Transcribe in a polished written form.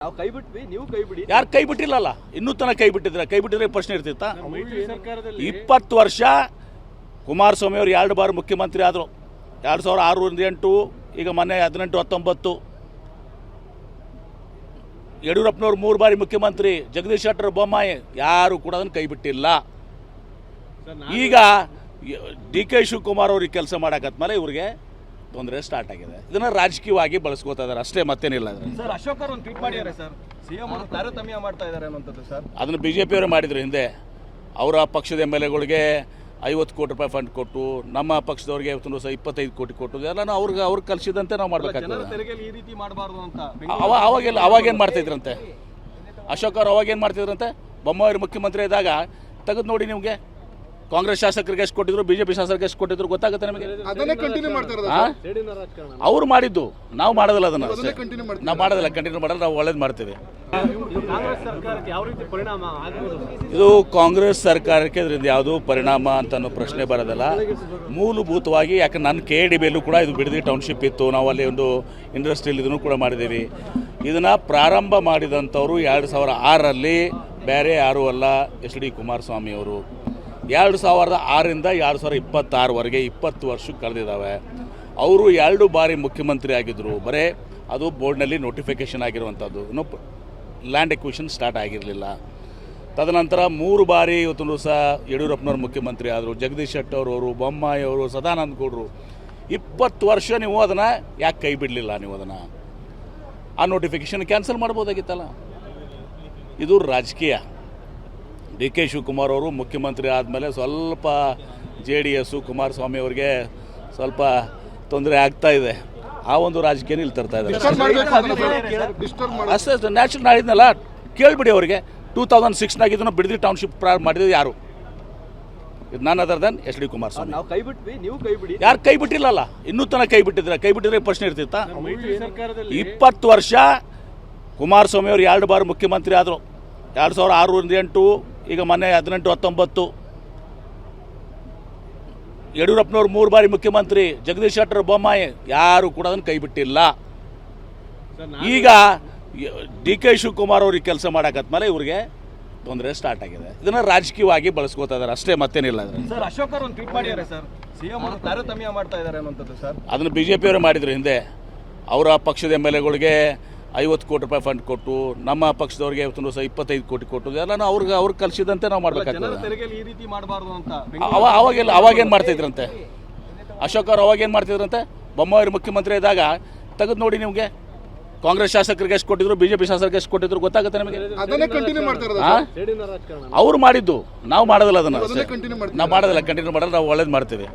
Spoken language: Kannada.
ನಾವು ಕೈ ಬಿಟ್ವಿ, ನೀವು ಕೈ ಬಿಡಿ. ಯಾರು ಕೈ ಬಿಟ್ಟಿಲ್ಲಲ್ಲ, ಇನ್ನೂ ತನಕ ಕೈ ಬಿಟ್ಟಿದ್ರೆ ಪ್ರಶ್ನೆ ಇರ್ತಿತ್ತ? 20 ವರ್ಷ ಕುಮಾರಸ್ವಾಮಿ ಅವರು 2 ಬಾರಿ ಮುಖ್ಯಮಂತ್ರಿ ಆದರು. 2006 8, ಈಗ ಮೊನ್ನೆ 18 19. ಯಡಿಯೂರಪ್ಪನವ್ರು 3 ಬಾರಿ ಮುಖ್ಯಮಂತ್ರಿ, ಜಗದೀಶ್ ಶೆಟ್ಟರ್, ಬೊಮ್ಮಾಯಿ ಯಾರು ಕೂಡ ಅದನ್ನು ಕೈ ಬಿಟ್ಟಿಲ್ಲ. ಈಗ DK ಶಿವಕುಮಾರ್ ಅವ್ರಿಗೆ ಕೆಲಸ ಮಾಡಕತ್ಮೇಲೆ ಇವ್ರಿಗೆ ತೊಂದರೆ ಸ್ಟಾರ್ಟ್ ಆಗಿದೆ. ಇದನ್ನ ರಾಜಕೀಯವಾಗಿ ಬಳಸ್ಕೋತಾ ಇದ್ದಾರೆ ಅಷ್ಟೇ, ಮತ್ತೇನಿಲ್ಲ. ಸರ್, ಅಶೋಕ್ ಅವರು ಒಂದು ಟ್ವೀಟ್ ಮಾಡಿದ್ದಾರೆ ಸರ್, ಸಿಎಂ ಅವರು ತಾರತಮ್ಯ ಮಾಡ್ತಾ ಇದ್ದಾರೆ ಅನ್ನೋಂಥದ್ದು ಸರ್. ಅದನ್ನು BJP ಅವರು ಮಾಡಿದ್ರು ಹಿಂದೆ. ಅವರ ಪಕ್ಷದ MLAಗಳಿಗೆ 50 ಕೋಟಿ ರೂಪಾಯಿ ಫಂಡ್ ಕೊಟ್ಟು, ನಮ್ಮ ಪಕ್ಷದವ್ರಿಗೆ 25 ಕೋಟಿ ಕೊಟ್ಟು, ಎಲ್ಲ ಅವ್ರಿಗೆ ಕಲಿಸಿದಂತೆ ನಾವು ಮಾಡ್ಬೇಕಾಗ್ತದೆ. ಈ ರೀತಿ ಮಾಡಬಾರ್ದು ಅಂತ ಅವಾಗೇನು ಮಾಡ್ತಾಯಿದ್ರಂತೆ ಅಶೋಕ್ ಅವರು? ಅವಾಗೇನು ಮಾಡ್ತಿದ್ರಂತೆ? ಬೊಮ್ಮಾಯಿ ಮುಖ್ಯಮಂತ್ರಿ ಇದ್ದಾಗ ತೆಗೆದು ನೋಡಿ ನಿಮಗೆ. ಕಾಂಗ್ರೆಸ್ ಶಾಸಕರಿಗೆ ಎಷ್ಟು ಕೊಟ್ಟಿದ್ರು, BJP ಶಾಸಕರಿಗೆ ಎಷ್ಟು ಕೊಟ್ಟಿದ್ರು ಗೊತ್ತಾಗುತ್ತೆ ನಿಮಗೆ. ಅವ್ರು ಮಾಡಿದ್ದು, ನಾವು ಮಾಡೋದಿಲ್ಲ. ಅದನ್ನು ನಾವು ಮಾಡೋದಿಲ್ಲ, ಕಂಟಿನ್ಯೂ ಮಾಡಲ್ಲ. ನಾವು ಒಳ್ಳೇದು ಮಾಡ್ತೀವಿ. ಇದು ಕಾಂಗ್ರೆಸ್ ಸರ್ಕಾರಕ್ಕೆ ಇದರಿಂದ ಯಾವುದೂ ಪರಿಣಾಮ ಅಂತ ಅನ್ನೋ ಪ್ರಶ್ನೆ ಬರೋದಿಲ್ಲ. ಮೂಲಭೂತವಾಗಿ ಯಾಕೆ ನನ್ನ KDBಯಲ್ಲೂ ಕೂಡ ಇದು ಬಿಡದಿ ಟೌನ್ಶಿಪ್ ಇತ್ತು. ನಾವು ಅಲ್ಲಿ ಒಂದು ಇಂಡಸ್ಟ್ರಿಯಲ್ ಇದನ್ನು ಕೂಡ ಮಾಡಿದ್ದೀವಿ. ಇದನ್ನು ಪ್ರಾರಂಭ ಮಾಡಿದಂಥವ್ರು 2006ರಲ್ಲಿ ಬೇರೆ ಯಾರೂ ಅಲ್ಲ, HD ಕುಮಾರಸ್ವಾಮಿ ಅವರು. 2006ರಿಂದ 2026ವರೆಗೆ 20 ವರ್ಷಕ್ಕೆ ಕಳೆದಿದ್ದಾವೆ. ಅವರು 2 ಬಾರಿ ಮುಖ್ಯಮಂತ್ರಿ ಆಗಿದ್ದರು. ಬರೀ ಅದು ಬೋರ್ಡ್ನಲ್ಲಿ ನೋಟಿಫಿಕೇಷನ್ ಆಗಿರುವಂಥದ್ದು, ಇನ್ನೂ ಲ್ಯಾಂಡ್ ಎಕ್ವಿಷನ್ ಸ್ಟಾರ್ಟ್ ಆಗಿರಲಿಲ್ಲ. ತದನಂತರ 3 ಬಾರಿ ಇವತ್ತು ಸಹ ಯಡಿಯೂರಪ್ಪನವ್ರು ಮುಖ್ಯಮಂತ್ರಿ ಆದರು. ಜಗದೀಶ್ ಶೆಟ್ಟರ್ ಅವರು, ಬೊಮ್ಮಾಯಿ ಅವರು, ಸದಾನಂದ ಗೌಡರು. 20 ವರ್ಷ ನೀವು ಅದನ್ನು ಯಾಕೆ ಕೈ ಬಿಡಲಿಲ್ಲ? ನೀವು ಅದನ್ನು ಆ ನೋಟಿಫಿಕೇಷನ್ ಕ್ಯಾನ್ಸಲ್ ಮಾಡ್ಬೋದಾಗಿತ್ತಲ್ಲ. ಇದು ರಾಜಕೀಯ. DK ಶಿವಕುಮಾರ್ ಅವರು ಮುಖ್ಯಮಂತ್ರಿ ಆದಮೇಲೆ ಸ್ವಲ್ಪ JDS ಕುಮಾರಸ್ವಾಮಿ ಅವರಿಗೆ ಸ್ವಲ್ಪ ತೊಂದರೆ ಆಗ್ತಾ ಇದೆ. ಆ ಒಂದು ರಾಜಕೀಯ ಇಲ್ಲಿ ತರ್ತಾ ಇದ್ದಾರೆ ಅಷ್ಟೇ. ನ್ಯಾಚುರಲ್ ನಾಳಿದ್ನಲ್ಲ, ಕೇಳಿಬಿಡಿ ಅವರಿಗೆ. 2006ನಾಗ ಇದನ್ನು ಬಿಡದಿ ಟೌನ್ಶಿಪ್ ಪ್ರಾರಂಭ ಮಾಡಿದ್ದು ಯಾರು? ಇದು none other than HD Kumaraswamy. ನಾವು ಕೈ ಬಿಟ್ವಿ, ನೀವು ಕೈ ಬಿಡಿ. ಯಾರು ಕೈ ಬಿಟ್ಟಿಲ್ಲಲ್ಲ, ಇನ್ನೂ ತನಕ ಕೈ ಬಿಟ್ಟಿದ್ರೆ ಪ್ರಶ್ನೆ ಇರ್ತಿತ್ತ? 20 ವರ್ಷ ಕುಮಾರಸ್ವಾಮಿ ಅವರು 2 ಬಾರಿ ಮುಖ್ಯಮಂತ್ರಿ ಆದರು. 2006 8, ಈಗ ಮೊನ್ನೆ 18 19. ಯಡಿಯೂರಪ್ಪನವ್ರು 3 ಬಾರಿ ಮುಖ್ಯಮಂತ್ರಿ, ಜಗದೀಶ್ ಶೆಟ್ಟರ್, ಬೊಮ್ಮಾಯಿ ಯಾರು ಕೂಡ ಅದನ್ನು ಕೈ ಬಿಟ್ಟಿಲ್ಲ. ಈಗ DK ಶಿವಕುಮಾರ್ ಅವ್ರಿಗೆ ಕೆಲಸ ಮಾಡಕತ್ಮೇಲೆ ಇವ್ರಿಗೆ ತೊಂದರೆ ಸ್ಟಾರ್ಟ್ ಆಗಿದೆ. ಇದನ್ನ ರಾಜಕೀಯವಾಗಿ ಬಳಸ್ಕೋತಾ ಇದ್ದಾರೆ ಅಷ್ಟೇ, ಮತ್ತೇನಿಲ್ಲ. ಸರ್, ಅಶೋಕ್ ಅವರು ಒಂದು ಟ್ವೀಟ್ ಮಾಡಿದ್ದಾರೆ ಸರ್, ಸಿಎಂ ಅವರು ತಾರತಮ್ಯ ಮಾಡ್ತಾ ಇದ್ದಾರೆ ಅನ್ನೋಂಥದ್ದು ಸರ್. ಅದನ್ನು BJP ಅವರು ಮಾಡಿದ್ರು ಹಿಂದೆ. ಅವರ ಪಕ್ಷದ MLAಗಳಿಗೆ 50 ಕೋಟಿ ರೂಪಾಯಿ ಫಂಡ್ ಕೊಟ್ಟು, ನಮ್ಮ ಪಕ್ಷದವ್ರಿಗೆ 25 ಕೋಟಿ ಕೊಟ್ಟು, ಎಲ್ಲ ಅವ್ರಿಗೆ ಕಲಿಸಿದಂತೆ ನಾವು ಮಾಡ್ಬೇಕಾಗ್ತದೆ. ಈ ರೀತಿ ಮಾಡಬಾರ್ದು ಅಂತ ಅವಾಗೇನು ಮಾಡ್ತಾಯಿದ್ರಂತೆ ಅಶೋಕ್ ಅವರು? ಅವಾಗೇನು ಮಾಡ್ತಿದ್ರಂತೆ? ಬೊಮ್ಮಾಯಿ ಮುಖ್ಯಮಂತ್ರಿ ಇದ್ದಾಗ ತೆಗೆದು ನೋಡಿ ನಿಮಗೆ. ಕಾಂಗ್ರೆಸ್ ಶಾಸಕರಿಗೆ ಎಷ್ಟು ಕೊಟ್ಟಿದ್ರು, BJP ಶಾಸಕರಿಗೆ ಎಷ್ಟು ಕೊಟ್ಟಿದ್ರು ಗೊತ್ತಾಗುತ್ತೆ ನಿಮಗೆ. ಅವ್ರು ಮಾಡಿದ್ದು, ನಾವು ಮಾಡೋದಿಲ್ಲ. ಅದನ್ನು ನಾವು ಮಾಡೋದಿಲ್ಲ, ಕಂಟಿನ್ಯೂ ಮಾಡಲ್ಲ. ನಾವು ಒಳ್ಳೇದು ಮಾಡ್ತೀವಿ.